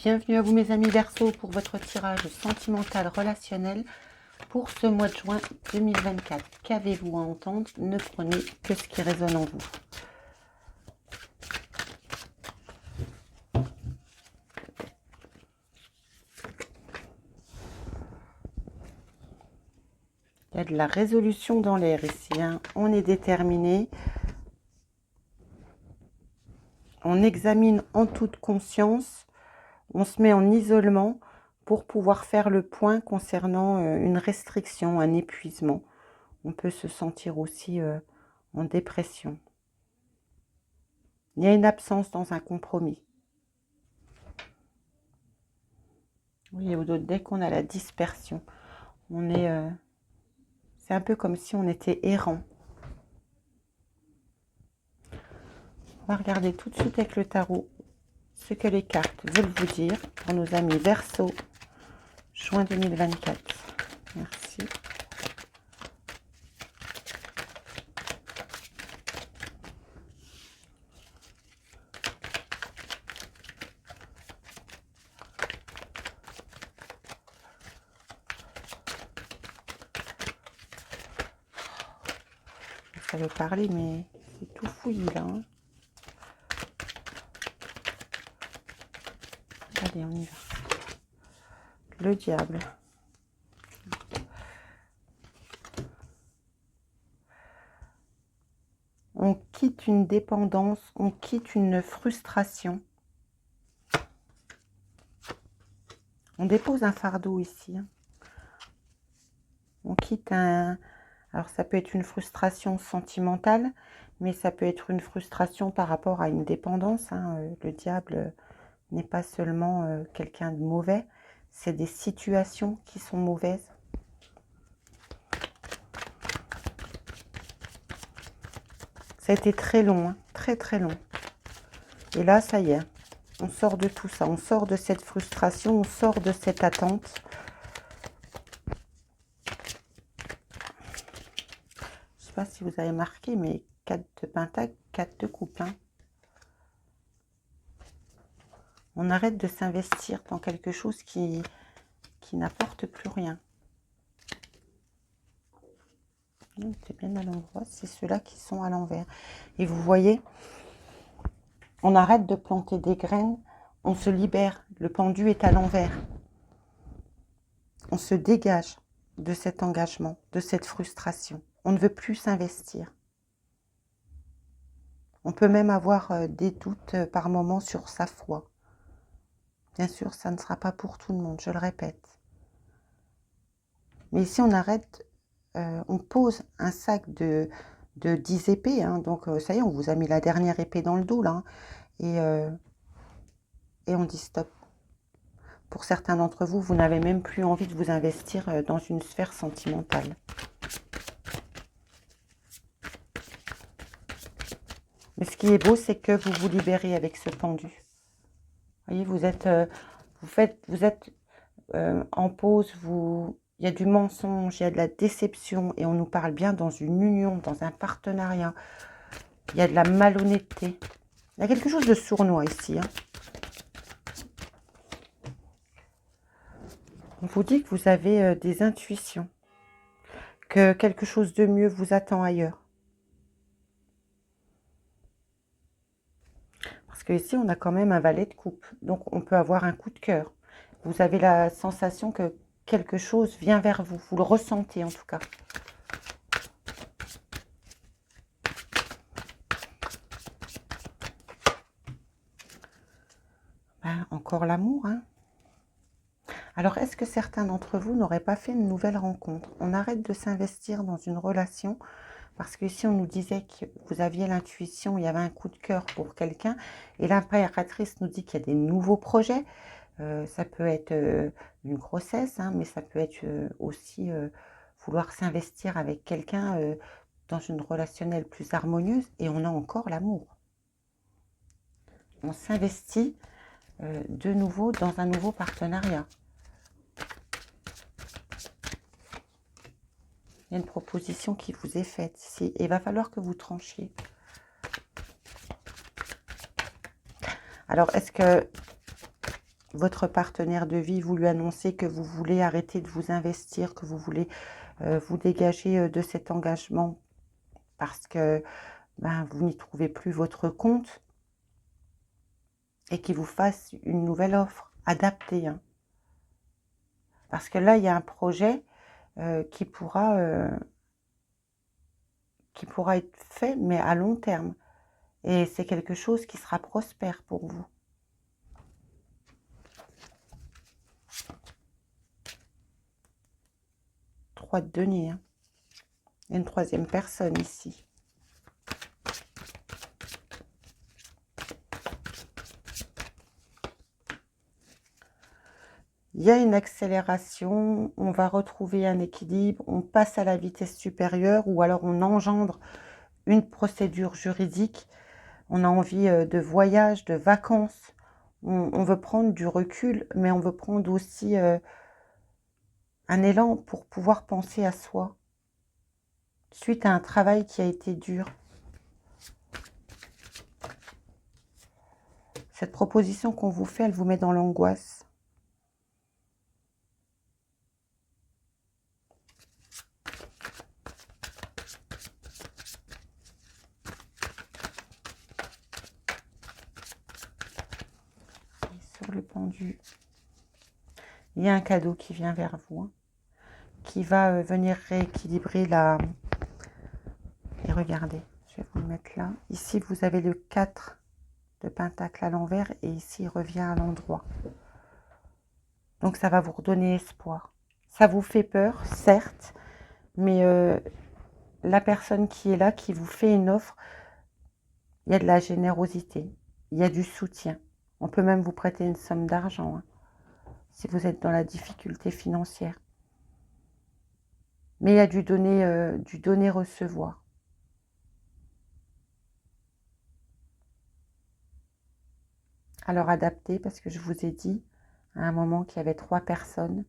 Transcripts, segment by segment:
Bienvenue à vous mes amis Verseau pour votre tirage sentimental relationnel pour ce mois de juin 2024. Qu'avez-vous à entendre? Ne prenez que ce qui résonne en vous. Il y a de la résolution dans l'air ici, hein. On est déterminé. On examine en toute conscience. On se met en isolement pour pouvoir faire le point concernant une restriction, un épuisement. On peut se sentir aussi en dépression. Il y a une absence dans un compromis. Oui, dès qu'on a la dispersion, on est... c'est un peu comme si on était errant. On va regarder tout de suite avec le tarot ce que les cartes veulent vous dire pour nos amis Verseau, juin 2024. Merci. Ça veut parler, mais c'est tout fouillis là. Hein. Allez, on y va. Le diable. On quitte une dépendance, on quitte une frustration. On dépose un fardeau ici. Hein. On quitte un... Alors ça peut être une frustration sentimentale, mais ça peut être une frustration par rapport à une dépendance. Hein. Le diable n'est pas seulement quelqu'un de mauvais, c'est des situations qui sont mauvaises. Ça a été très long, hein, très très long. Et là, ça y est, on sort de tout ça, on sort de cette frustration, on sort de cette attente. Je ne sais pas si vous avez marqué, mais 4 de pentacle, 4 de coupe. Hein. On arrête de s'investir dans quelque chose qui n'apporte plus rien. C'est bien à l'endroit, c'est ceux-là qui sont à l'envers. Et vous voyez, on arrête de planter des graines, on se libère, le pendu est à l'envers. On se dégage de cet engagement, de cette frustration. On ne veut plus s'investir. On peut même avoir des doutes par moments sur sa foi. Bien sûr, ça ne sera pas pour tout le monde, je le répète. Mais ici, on arrête, on pose un sac de 10 épées. Hein, donc, ça y est, on vous a mis la dernière épée dans le dos, là. Hein, et on dit stop. Pour certains d'entre vous, vous n'avez même plus envie de vous investir dans une sphère sentimentale. Mais ce qui est beau, c'est que vous vous libérez avec ce pendu. Vous voyez, vous êtes en pause, il y a du mensonge, il y a de la déception, et on nous parle bien dans une union, dans un partenariat. Il y a de la malhonnêteté. Il y a quelque chose de sournois ici. Hein. On vous dit que vous avez des intuitions, que quelque chose de mieux vous attend ailleurs. Parce que ici, on a quand même un valet de coupe. Donc, on peut avoir un coup de cœur. Vous avez la sensation que quelque chose vient vers vous. Vous le ressentez en tout cas. Ben, encore l'amour, hein. Alors, est-ce que certains d'entre vous n'auraient pas fait une nouvelle rencontre? On arrête de s'investir dans une relation parce que ici, on nous disait que vous aviez l'intuition, il y avait un coup de cœur pour quelqu'un. Et l'impératrice nous dit qu'il y a des nouveaux projets. Ça peut être une grossesse, hein, mais ça peut être aussi vouloir s'investir avec quelqu'un dans une relationnelle plus harmonieuse. Et on a encore l'amour. On s'investit de nouveau dans un nouveau partenariat. Il y a une proposition qui vous est faite ici. Et il va falloir que vous tranchiez. Alors, est-ce que votre partenaire de vie, vous lui annoncez que vous voulez arrêter de vous investir, que vous voulez vous dégager de cet engagement parce que ben, vous n'y trouvez plus votre compte et qu'il vous fasse une nouvelle offre adaptée. Hein. Parce que là, il y a un projet qui pourra être fait, mais à long terme. Et c'est quelque chose qui sera prospère pour vous. 3 de denier. Hein. Il y a une troisième personne ici. Il y a une accélération, on va retrouver un équilibre, on passe à la vitesse supérieure ou alors on engendre une procédure juridique. On a envie de voyage, de vacances. On veut prendre du recul, mais on veut prendre aussi un élan pour pouvoir penser à soi. Suite à un travail qui a été dur. Cette proposition qu'on vous fait, elle vous met dans l'angoisse. Sur le pendu, il y a un cadeau qui vient vers vous, hein, qui va venir rééquilibrer la... Et regardez, je vais vous le mettre là. Ici, vous avez le 4 de pentacle à l'envers et ici, il revient à l'endroit. Donc, ça va vous redonner espoir. Ça vous fait peur, certes, mais la personne qui est là, qui vous fait une offre, il y a de la générosité, il y a du soutien. On peut même vous prêter une somme d'argent, hein, si vous êtes dans la difficulté financière. Mais il y a du donner-recevoir. Alors adaptez, parce que je vous ai dit à un moment qu'il y avait 3 personnes.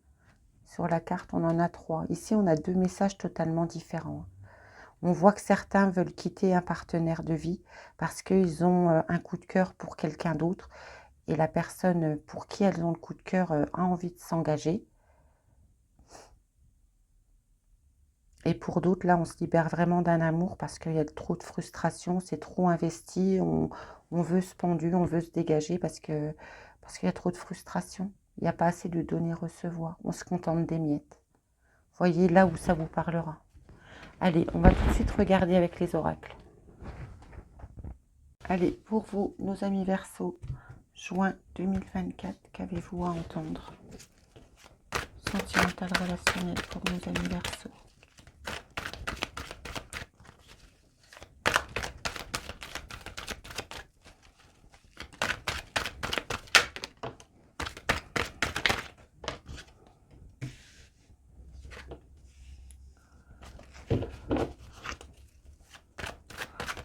Sur la carte, on en a 3. Ici, on a 2 messages totalement différents. On voit que certains veulent quitter un partenaire de vie parce qu'ils ont un coup de cœur pour quelqu'un d'autre. Et la personne pour qui elles ont le coup de cœur a envie de s'engager. Et pour d'autres, là, on se libère vraiment d'un amour parce qu'il y a trop de frustration, c'est trop investi, on veut se pendu, on veut se dégager parce qu'il y a trop de frustration. Il n'y a pas assez de donner-recevoir, on se contente des miettes. Voyez là où ça vous parlera. Allez, on va tout de suite regarder avec les oracles. Allez, pour vous, nos amis Verseaux, juin 2024, qu'avez-vous à entendre? Sentimental relationnel pour nos amis Verseaux.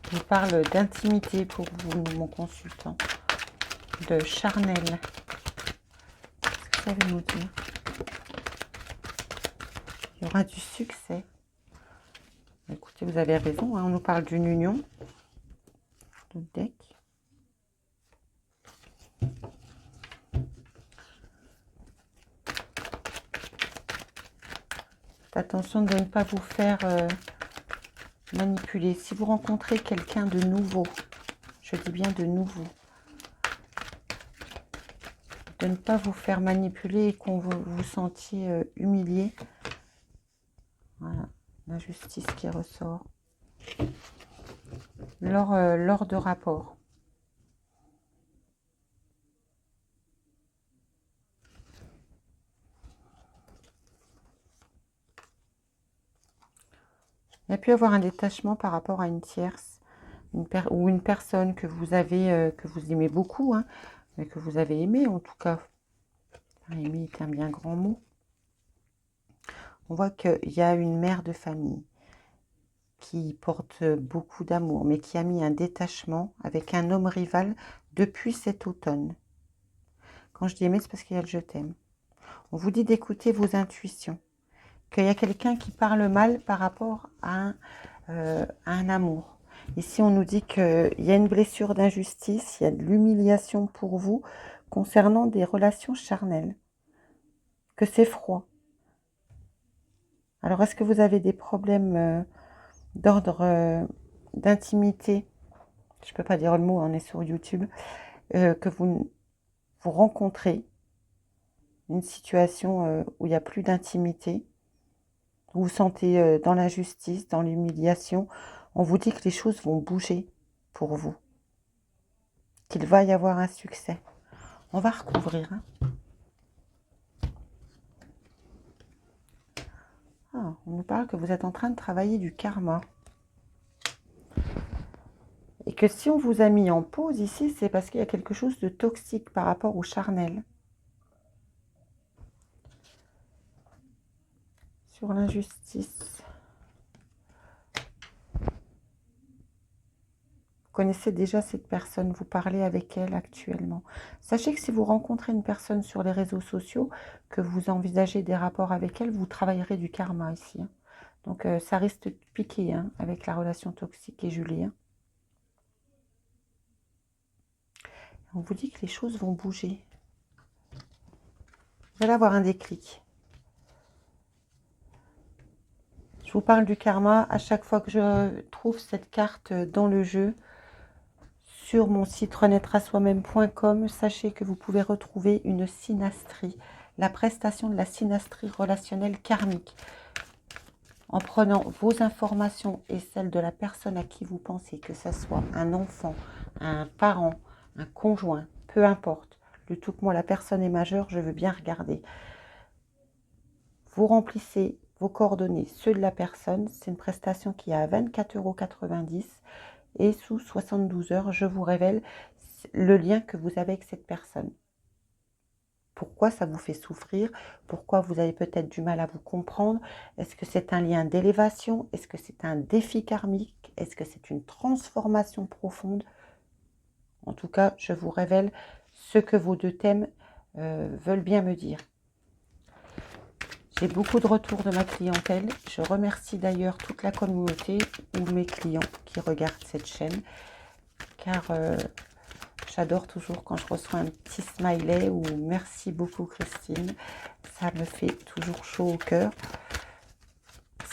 Je parle d'intimité pour vous, mon consultant, de charnel. Qu'est-ce que ça veut nous dire? Il y aura du succès. Écoutez, vous avez raison, hein, on nous parle d'une union. Le deck. Faites attention de ne pas vous faire manipuler. Si vous rencontrez quelqu'un de nouveau, je dis bien de nouveau, de ne pas vous faire manipuler et qu'on vous sentiez humilié. Voilà, la justice qui ressort. Lors de rapport. Il y a pu avoir un détachement par rapport à une tierce ou une personne que vous avez, que vous aimez beaucoup, hein, mais que vous avez aimé en tout cas. Aimer est un bien grand mot. On voit qu'il y a une mère de famille qui porte beaucoup d'amour, mais qui a mis un détachement avec un homme rival depuis cet automne. Quand je dis aimer, c'est parce qu'il y a le je t'aime. On vous dit d'écouter vos intuitions, qu'il y a quelqu'un qui parle mal par rapport à un amour. Ici, on nous dit qu'il y a une blessure d'injustice, il y a de l'humiliation pour vous, concernant des relations charnelles, que c'est froid. Alors, est-ce que vous avez des problèmes d'ordre d'intimité? Je ne peux pas dire le mot, on est sur YouTube. Que vous rencontrez une situation où il n'y a plus d'intimité, vous vous sentez dans l'injustice, dans l'humiliation. On vous dit que les choses vont bouger pour vous, qu'il va y avoir un succès. On va recouvrir. Hein. Ah, on nous parle que vous êtes en train de travailler du karma. Et que si on vous a mis en pause ici, c'est parce qu'il y a quelque chose de toxique par rapport au charnel. Sur l'injustice. Vous connaissez déjà cette personne, vous parlez avec elle actuellement. Sachez que si vous rencontrez une personne sur les réseaux sociaux, que vous envisagez des rapports avec elle, vous travaillerez du karma ici. Hein. Donc ça risque de piquer hein, avec la relation toxique et Julie. Hein. On vous dit que les choses vont bouger. Vous allez avoir un déclic. Je vous parle du karma à chaque fois que je trouve cette carte dans le jeu. Sur mon site renaître-à-soi-même.com, sachez que vous pouvez retrouver une synastrie, la prestation de la synastrie relationnelle karmique. En prenant vos informations et celles de la personne à qui vous pensez, que ce soit un enfant, un parent, un conjoint, peu importe. Le tout que moi, la personne est majeure, je veux bien regarder. Vous remplissez vos coordonnées, ceux de la personne. C'est une prestation qui est à 24,90 € et sous 72 heures, je vous révèle le lien que vous avez avec cette personne. Pourquoi ça vous fait souffrir? Pourquoi vous avez peut-être du mal à vous comprendre? Est-ce que c'est un lien d'élévation? Est-ce que c'est un défi karmique? Est-ce que c'est une transformation profonde? En tout cas, je vous révèle ce que vos deux thèmes veulent bien me dire. J'ai beaucoup de retours de ma clientèle. Je remercie d'ailleurs toute la communauté ou mes clients qui regardent cette chaîne. Car j'adore toujours quand je reçois un petit smiley ou merci beaucoup Christine. Ça me fait toujours chaud au cœur.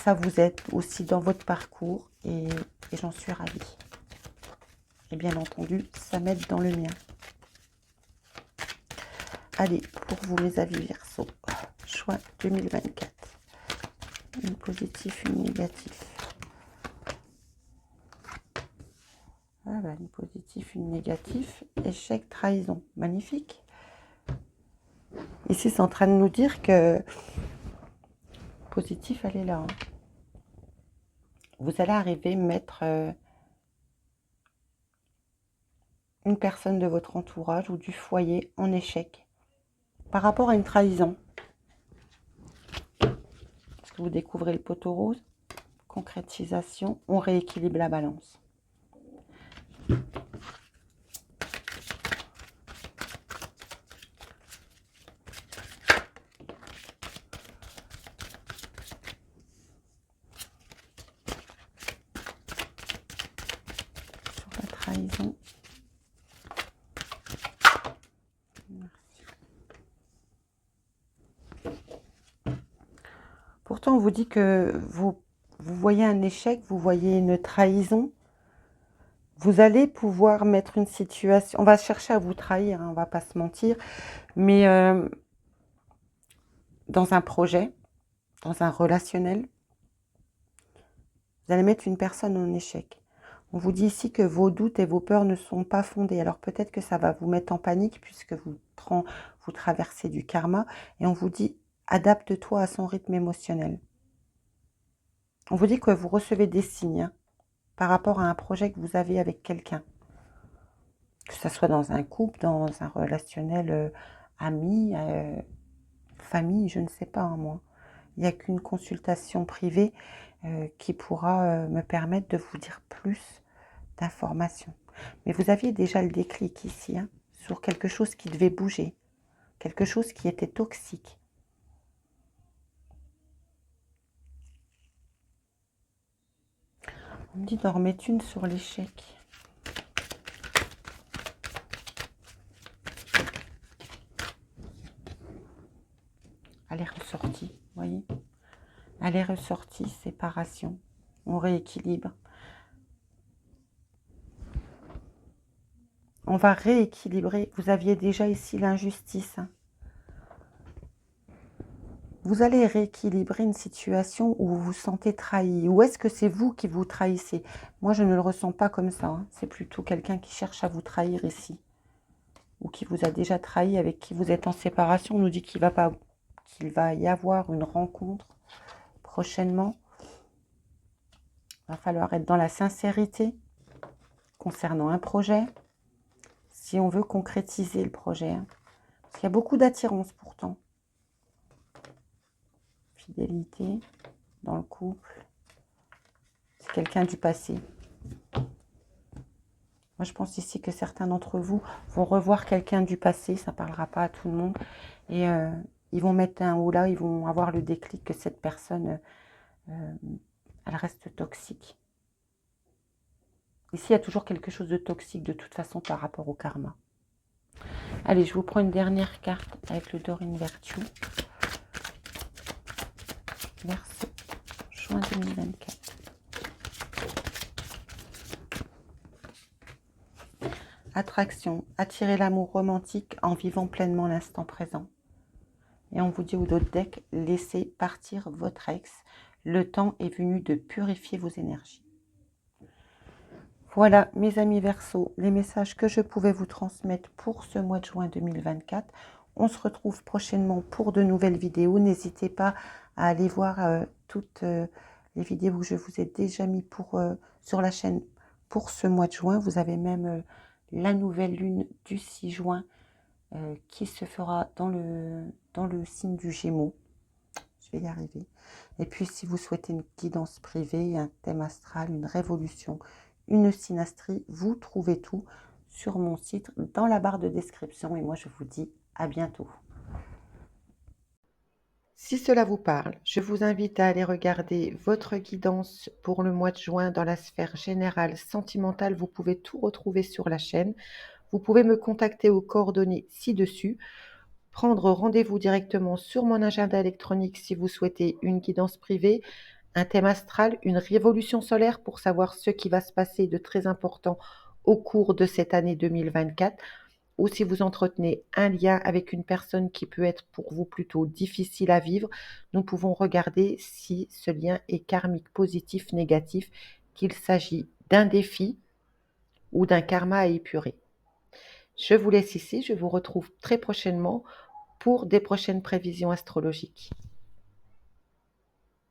Ça vous aide aussi dans votre parcours et j'en suis ravie. Et bien entendu, ça m'aide dans le mien. Allez, pour vous mes avis Verseau, choix 2024. Une positif, une négatif. Ah bah, une positif, une négatif. Échec, trahison. Magnifique. Ici, c'est en train de nous dire que positif, elle est là. Hein. Vous allez arriver à mettre une personne de votre entourage ou du foyer en échec par rapport à une trahison. Est-ce que vous découvrez le poteau rose? Concrétisation, on rééquilibre la balance. Sur la trahison. Pourtant, on vous dit que vous voyez un échec, vous voyez une trahison. Vous allez pouvoir mettre une situation... On va chercher à vous trahir, hein, on ne va pas se mentir. Mais dans un projet, dans un relationnel, vous allez mettre une personne en échec. On vous dit ici que vos doutes et vos peurs ne sont pas fondés. Alors peut-être que ça va vous mettre en panique puisque vous traversez du karma. Et on vous dit, adapte-toi à son rythme émotionnel. On vous dit que vous recevez des signes hein, par rapport à un projet que vous avez avec quelqu'un. Que ce soit dans un couple, dans un relationnel ami, famille, je ne sais pas hein, moi. Il n'y a qu'une consultation privée qui pourra me permettre de vous dire plus d'informations. Mais vous aviez déjà le déclic ici, hein, sur quelque chose qui devait bouger, quelque chose qui était toxique. On me dit d'en remettre une sur l'échec. Elle est ressortie, vous voyez. Elle est ressortie, séparation. On rééquilibre. On va rééquilibrer. Vous aviez déjà ici l'injustice. Vous allez rééquilibrer une situation où vous vous sentez trahi. Ou est-ce que c'est vous qui vous trahissez? Moi, je ne le ressens pas comme ça. Hein. C'est plutôt quelqu'un qui cherche à vous trahir ici. Ou qui vous a déjà trahi, avec qui vous êtes en séparation. On nous dit qu'il va y avoir une rencontre prochainement. Il va falloir être dans la sincérité concernant un projet. Si on veut concrétiser le projet. Hein. Parce qu'il y a beaucoup d'attirance pourtant. Fidélité dans le couple. C'est quelqu'un du passé. Moi, je pense ici que certains d'entre vous vont revoir quelqu'un du passé. Ça ne parlera pas à tout le monde. Et ils vont mettre un haut là. Ils vont avoir le déclic que cette personne, elle reste toxique. Ici, il y a toujours quelque chose de toxique de toute façon par rapport au karma. Allez, je vous prends une dernière carte avec le Dorine Virtue. Verseau, juin 2024. Attraction, attirer l'amour romantique en vivant pleinement l'instant présent. Et on vous dit au dos de deck, laissez partir votre ex. Le temps est venu de purifier vos énergies. Voilà, mes amis Verseau, les messages que je pouvais vous transmettre pour ce mois de juin 2024. On se retrouve prochainement pour de nouvelles vidéos. N'hésitez pas à aller voir toutes les vidéos que je vous ai déjà mis sur la chaîne pour ce mois de juin. Vous avez même la nouvelle lune du 6 juin qui se fera dans le signe du Gémeaux. Je vais y arriver. Et puis, si vous souhaitez une guidance privée, un thème astral, une révolution, une synastrie, vous trouvez tout sur mon site dans la barre de description. Et moi, je vous dis à bientôt. Si cela vous parle, je vous invite à aller regarder votre guidance pour le mois de juin dans la sphère générale sentimentale. Vous pouvez tout retrouver sur la chaîne. Vous pouvez me contacter aux coordonnées ci-dessus. Prendre rendez-vous directement sur mon agenda électronique si vous souhaitez une guidance privée, un thème astral, une révolution solaire pour savoir ce qui va se passer de très important au cours de cette année 2024, ou si vous entretenez un lien avec une personne qui peut être pour vous plutôt difficile à vivre, nous pouvons regarder si ce lien est karmique, positif, négatif, qu'il s'agit d'un défi ou d'un karma à épurer. Je vous laisse ici, je vous retrouve très prochainement pour des prochaines prévisions astrologiques.